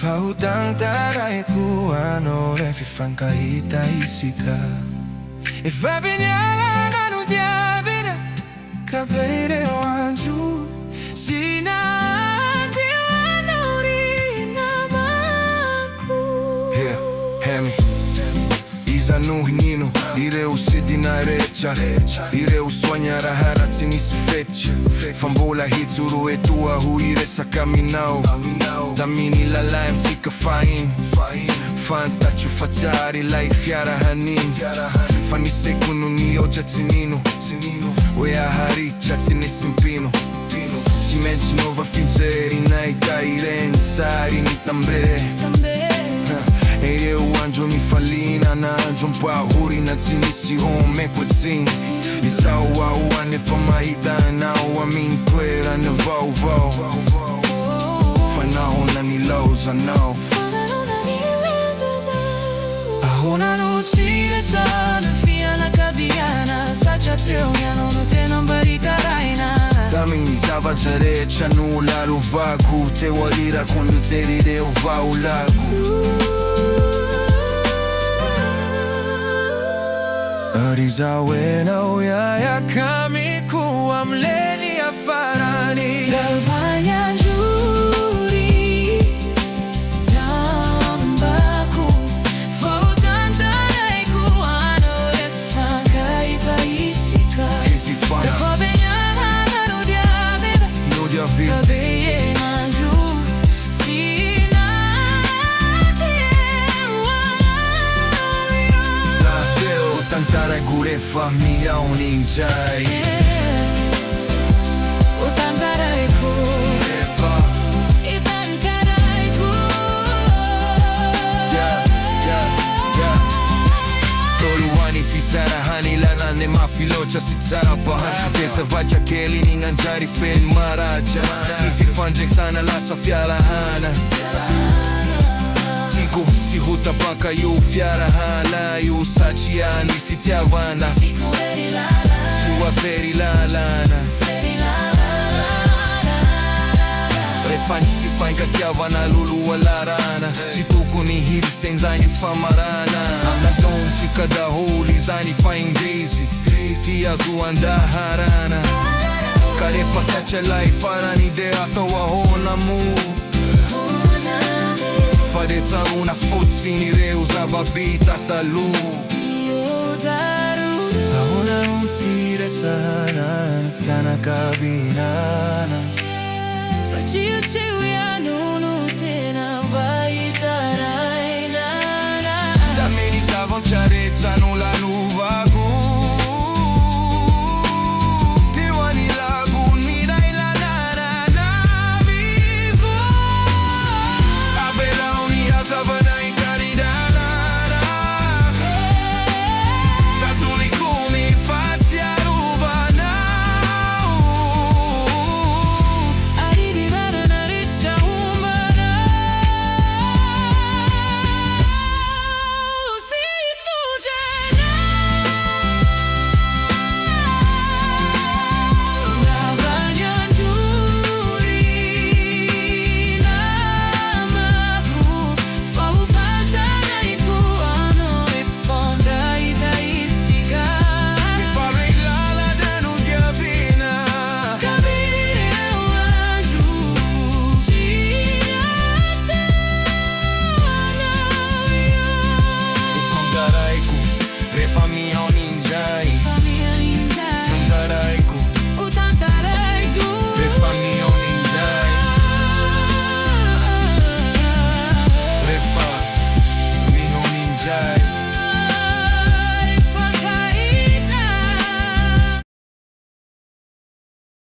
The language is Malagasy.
Pautang-taray ko ano refi francaita isika E va bene la nudiabira Capire wanju Sina no menino, ireu sedi na recha Ireu sonha rarahatsi nisy fetra Fambola hijoro etoa ho iresa caminao Da mini lalay amitsika fahiny Fantatro fa tsara ilay fiarahaniny Fa niseko no niotra tsy nino Hoe aharitra tsy nesimpino Tsy maintsy nova finjerinay ka ireny sary ny tambe Ireu andro mifalina n'andro mpahorina tsy nisy homeko tsiny Izao ahoany efa mahita anao aminy toerana vaovao Fa nahoana nilaozanao Ahoana no tsy resana fianakaviana Satria tseo mianao no tena mbarikaraina Taminy zavatra rehetra no lalovako Teo alira kondutery ireo vaolako Rizao enao iaia kamiko amleny afarany Davanya juri Nambako Fautang-taray ko ano refrancaita isika Ififana Dafa benyana nudiabira Nudiabira Kabeye manju Taray gurefa miau ninjay Taray ko Refa Taray ko Toluani fisarahani lanane mafilocha sitsarapahan Sitesa vacha keli ninganjari fen maraja Ififandrek sana lasa fiarahana Si huta banka io fiarahala Io satriany fitiavana Sua feri lalana Refa tsy fankatiavana lolo alarana Tsy tokony hiry senzany famarana Amnadontsika daholo izany faingrizy Sy azo andaharana Ka refa tatralay farany de atao ahoana mo Fadetarona fotsiny ireo zava-bita taloha Ahoana no tsy resana ny fianakavinana Satria tseo